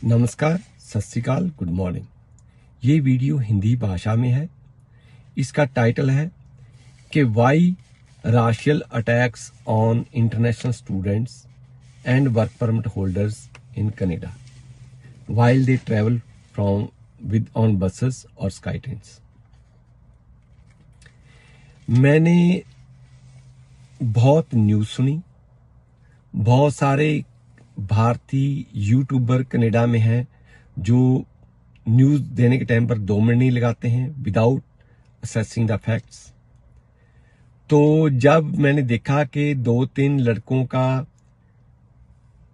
नमस्कार, Sat Sri Akal, good morning. ये video Hindi भाषा में है। इसका टाइटल है कि why racial attacks on international students and work permit holders in Canada while they travel from with on buses और स्काई ट्रेन्स। मैंने बहुत न्यूज़ सुनी। बहुत सारे भारतीय यूट्यूबर कनाडा में हैं जो न्यूज़ देने के टाइम पर 2 मिनट नहीं लगाते हैं विदाउट असेसिंग द फैक्ट्स। तो जब मैंने देखा कि 2-3 लड़कों का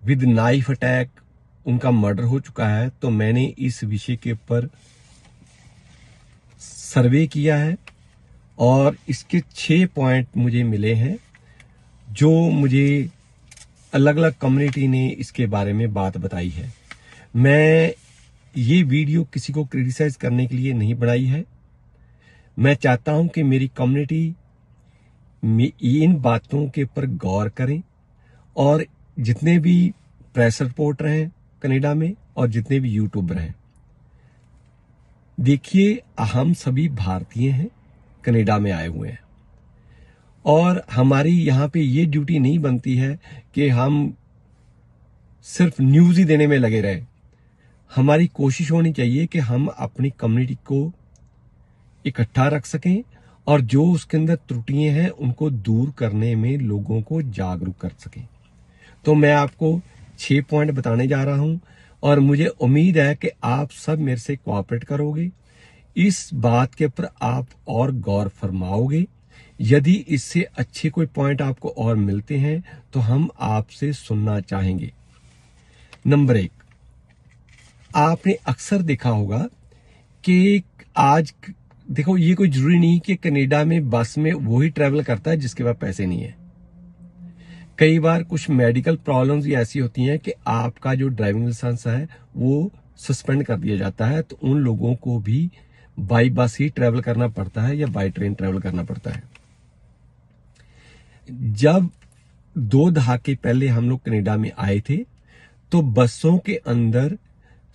विद नाइफ अटैक उनका मर्डर हो चुका है, तो मैंने इस विषय के ऊपर सर्वे किया है और इसके 6 पॉइंट मुझे मिले हैं जो मुझे अलग अलग कम्युनिटी ने इसके बारे में बात बताई है। मैं ये वीडियो किसी को क्रिटिसाइज करने के लिए नहीं बनाई है। मैं चाहता हूं कि मेरी कम्युनिटी इन बातों के ऊपर गौर करें और जितने भी प्रेस रिपोर्टर हैं कनाडा में और जितने भी यूट्यूबर हैं, देखिए हम सभी भारतीय हैं, कनाडा में आए हुए हैं और हमारी यहाँ पे ये ड्यूटी नहीं बनती है कि हम सिर्फ न्यूज़ ही देने में लगे रहे। हमारी कोशिश होनी चाहिए कि हम अपनी कम्युनिटी को इकट्ठा रख सकें और जो उसके अंदर त्रुटियां हैं उनको दूर करने में लोगों को जागरूक कर सकें। तो मैं आपको 6 पॉइंट बताने जा रहा हूं और मुझे उम्मीद है कि आप सब मेरे से कोऑपरेट करोगे, इस बात के ऊपर आप और गौर फरमाओगे। यदि इससे अच्छे कोई पॉइंट आपको और मिलते हैं तो हम आपसे सुनना चाहेंगे। नंबर 1, आपने अक्सर देखा होगा कि आज देखो, ये कोई जरूरी नहीं कि कनाडा में बस में वही ट्रैवल करता है जिसके पास पैसे नहीं है। कई बार कुछ मेडिकल प्रॉब्लम्स भी ऐसी होती हैं कि आपका जो ड्राइविंग लाइसेंस है वो सस्पेंड कर दिया जाता है, तो उन लोगों को भी बाई बस ही ट्रैवल करना पड़ता है या बाई ट्रेन ट्रैवल करना पड़ता है। जब 2 दहाके पहले हम लोग कनाडा में आए थे तो बसों के अंदर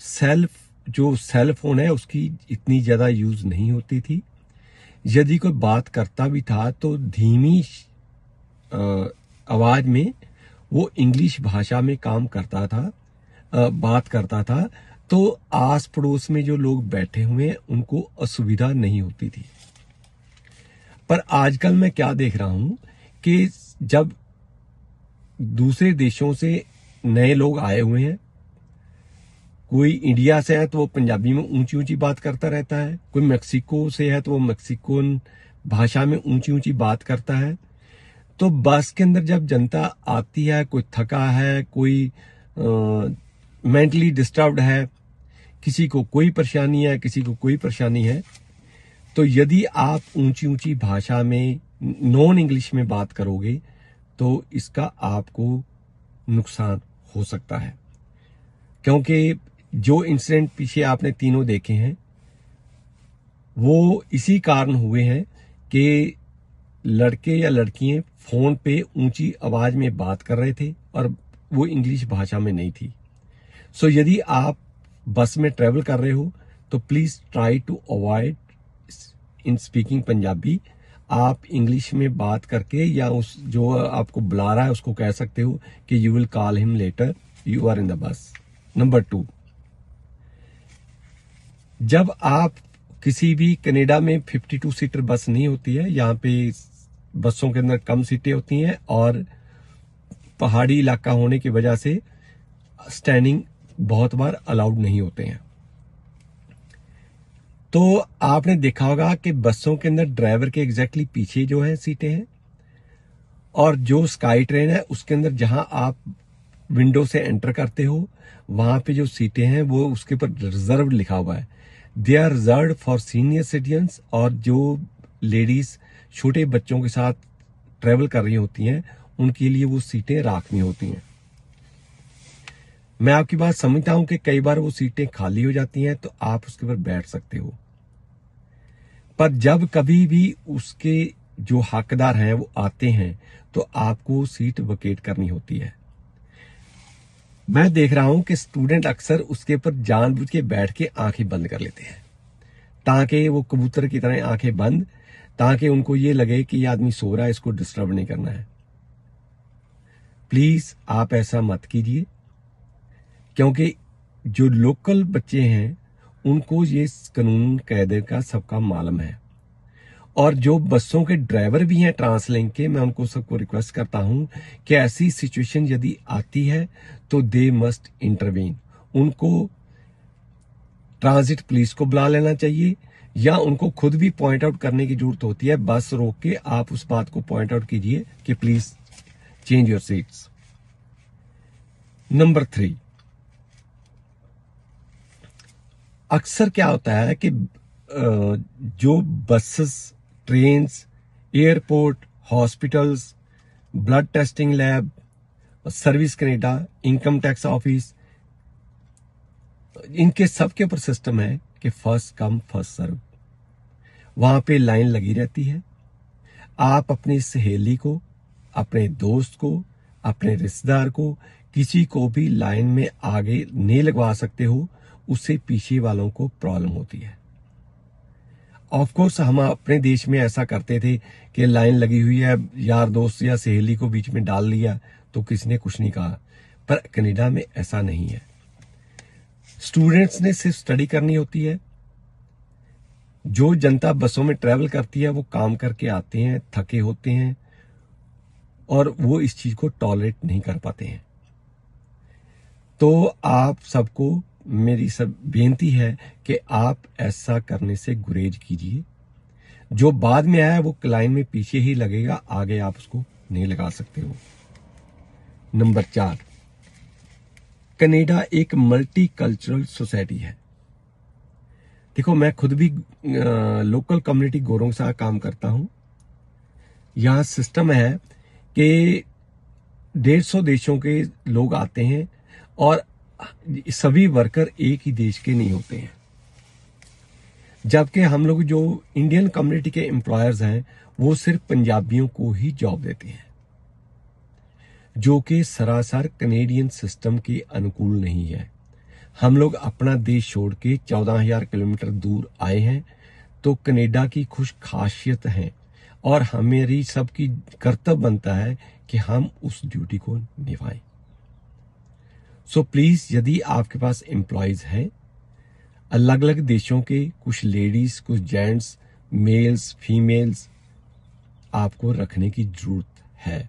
सेल फोन है उसकी इतनी ज्यादा यूज नहीं होती थी। यदि कोई बात करता भी था तो धीमी आवाज में वो इंग्लिश भाषा में काम करता था, बात करता था, तो आस पड़ोस में जो लोग बैठे हुए हैं उनको असुविधा नहीं होती थी। पर आजकल मैं क्या देख रहा हूं कि जब दूसरे देशों से नए लोग आए हुए हैं, कोई इंडिया से है तो वो पंजाबी में ऊंची ऊंची बात करता रहता है, कोई मेक्सिको से है तो वो मेक्सिकन भाषा में ऊंची ऊंची बात करता है। तो बस के अंदर जब जनता आती है, कोई थका है, कोई मेंटली डिस्टर्ब्ड है, किसी को कोई परेशानी है, किसी को कोई परेशानी है, तो यदि आप ऊंची ऊंची भाषा में नॉन इंग्लिश में बात करोगे तो इसका आपको नुकसान हो सकता है। क्योंकि जो इंसिडेंट पीछे आपने तीनों देखे हैं वो इसी कारण हुए हैं कि लड़के या लड़कियां फोन पे ऊंची आवाज में बात कर रहे थे और वो इंग्लिश भाषा में नहीं थी। सो यदि आप बस में ट्रेवल कर रहे हो तो please try to avoid in speaking Punjabi. आप इंग्लिश में बात करके या उस जो आपको बुला रहा है उसको कह सकते हो कि you will call him later, you are in the bus. Number 2, जब आप किसी भी कनाडा में 52 सीटर बस नहीं होती है, यहाँ पे बसों के अंदर कम सीटें होती हैं और पहाड़ी इलाका होने की वजह से स्टैंडिंग बहुत बार अलाउड नहीं होते हैं। तो आपने देखा होगा कि बसों के अंदर ड्राइवर के एग्जैक्टली पीछे जो है सीटें हैं और जो स्काई ट्रेन है उसके अंदर जहां आप विंडो से एंटर करते हो वहां पे जो सीटें हैं वो उसके ऊपर रिजर्व लिखा हुआ है, they are reserve for senior citizens. और जो लेडीज छोटे बच्चों के साथ ट्रेवल कर रही होती हैं उनके लिए वो सीटें राखनी होती हैं। मैं आपकी बात समझता हूं कि कई बार वो सीटें खाली हो जाती हैं तो आप उसके ऊपर बैठ सकते हो, पर जब कभी भी उसके जो हकदार हैं वो आते हैं तो आपको सीट वकेट करनी होती है। मैं देख रहा हूं कि स्टूडेंट अक्सर उसके ऊपर जानबूझ के बैठ के आंखें बंद कर लेते हैं, ताकि वो कबूतर की तरह आंखें बंद, ताकि उनको ये लगे कि ये आदमी सो रहा है, इसको डिस्टर्ब नहीं करना है। प्लीज आप ऐसा मत कीजिए, क्योंकि जो लोकल बच्चे हैं उनको ये कानून कायदे का सबका मालूम है। और जो बसों के ड्राइवर भी हैं ट्रांसलिंक के, मैं उनको सबको रिक्वेस्ट करता हूं कि ऐसी सिचुएशन यदि आती है तो दे मस्ट इंटरवीन। उनको ट्रांजिट पुलिस को बुला लेना चाहिए, या उनको खुद भी पॉइंट आउट करने की जरूरत होती है। बस रोक के आप उस बात को पॉइंट आउट कीजिए कि please change your seats. Number 3, अक्सर क्या होता है कि जो buses, trains, airport, hospitals, blood testing lab, service Canada, income tax office, इनके सबके ऊपर सिस्टम है कि फर्स्ट कम फर्स्ट सर्व। वहां पे लाइन लगी रहती है। आप अपनी सहेली को, अपने दोस्त को, अपने रिश्तेदार को, किसी को भी लाइन में आगे नहीं लगवा सकते हो, उससे पीछे वालों को प्रॉब्लम होती है। ऑफ कोर्स हम अपने देश में ऐसा करते थे कि लाइन लगी हुई है, यार दोस्त या सहेली को बीच में डाल लिया तो किसी ने कुछ नहीं कहा, पर कनाडा में ऐसा नहीं है। स्टूडेंट्स ने सिर्फ स्टडी करनी होती है। जो जनता बसों में ट्रेवल करती है वो काम करके आते हैं, थके होते हैं, और वो इस चीज को टॉलरेट नहीं कर पाते हैं। तो आप सबको मेरी सब बेनती है कि आप ऐसा करने से गुरेज कीजिए। जो बाद में आया वो लाइन में पीछे ही लगेगा, आगे आप उसको नहीं लगा सकते हो। नंबर 4, कनाडा एक मल्टी कल्चरल सोसाइटी है। देखो, मैं खुद भी लोकल कम्युनिटी गोरों के साथ काम करता हूं। यहां सिस्टम है कि 150 देशों के लोग आते हैं, और सभी वर्कर एक ही देश के नहीं होते हैं। जबकि हम लोग जो इंडियन कम्युनिटी के एम्प्लॉयर्स हैं वो सिर्फ पंजाबियों को ही जॉब देते हैं, जो कि सरासर कनेडियन सिस्टम के अनुकूल नहीं है। हम लोग अपना देश छोड़ के 14,000 किलोमीटर दूर आए हैं, तो कनाडा की खुश खासियत है, और हमारी सबकी कर्तव्य बनता है कि हम उस ड्यूटी को निभाएं। सो प्लीज, यदि आपके पास एम्प्लॉयज हैं अलग अलग देशों के, कुछ लेडीज, कुछ जेंट्स, मेल्स, फीमेल्स, आपको रखने की जरूरत है।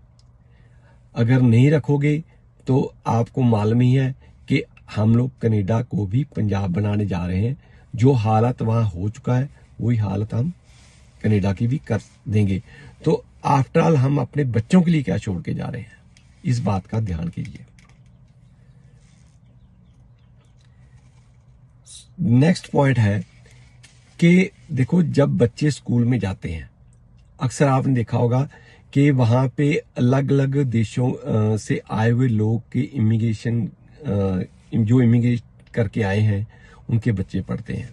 अगर नहीं रखोगे तो आपको मालूम ही है कि हम लोग कनाडा को भी पंजाब बनाने जा रहे हैं। जो हालत वहां हो चुका है वही हालत हम कनाडा की भी कर देंगे। तो आफ्टर ऑल हम अपने बच्चों के लिए क्या छोड़ के जा रहे हैं, इस बात का ध्यान कीजिए। नेक्स्ट पॉइंट है कि देखो, जब बच्चे स्कूल में जाते हैं, अक्सर आपने देखा होगा कि वहां पे अलग अलग देशों से आए हुए लोग के इमिग्रेशन, जो इमिग्रेट करके आए हैं उनके बच्चे पढ़ते हैं।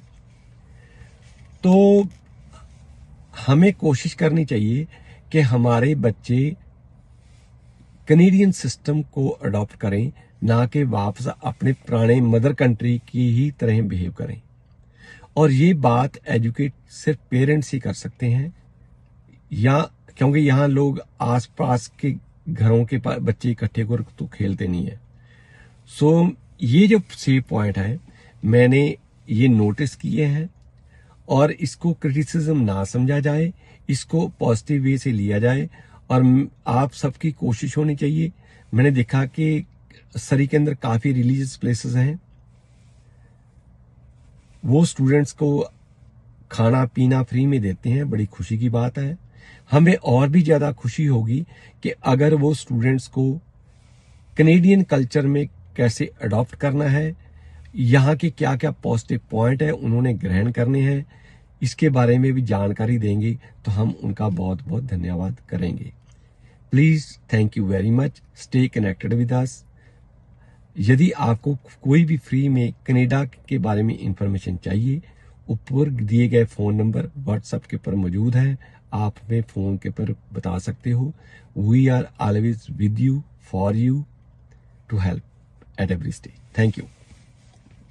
तो हमें कोशिश करनी चाहिए कि हमारे बच्चे कनेडियन सिस्टम को अडॉप्ट करें, ना कि वापस अपने पुराने मदर कंट्री की ही तरह बिहेव करें। और ये बात एजुकेट सिर्फ पेरेंट्स ही कर सकते हैं, या क्योंकि यहाँ लोग आसपास के घरों के बच्चे इकट्ठे कर तो खेलते नहीं है। सो ये जो 6 पॉइंट है मैंने ये नोटिस किए हैं, और इसको क्रिटिसिज्म ना समझा जाए, इसको पॉजिटिव वे से लिया जाए। और आप सबकी कोशिश होनी चाहिए। मैंने देखा कि सरी के अंदर काफी रिलीजियस प्लेसेस हैं, वो स्टूडेंट्स को खाना पीना फ्री में देते हैं, बड़ी खुशी की बात है। हमें और भी ज्यादा खुशी होगी कि अगर वो स्टूडेंट्स को कनेडियन कल्चर में कैसे अडॉप्ट करना है, यहाँ के क्या क्या पॉजिटिव पॉइंट है उन्होंने ग्रहण करने हैं, इसके बारे में भी जानकारी देंगे, तो हम उनका बहुत बहुत धन्यवाद करेंगे। Please, thank you very much, stay connected with us. यदि आपको कोई भी फ्री में कनाडा के बारे में इंफॉर्मेशन चाहिए, ऊपर दिए गए फोन नंबर व्हाट्सएप के पर मौजूद है, आप हमें फोन के पर बता सकते हो। We are always with you, for you, to help. at every stage. Thank you.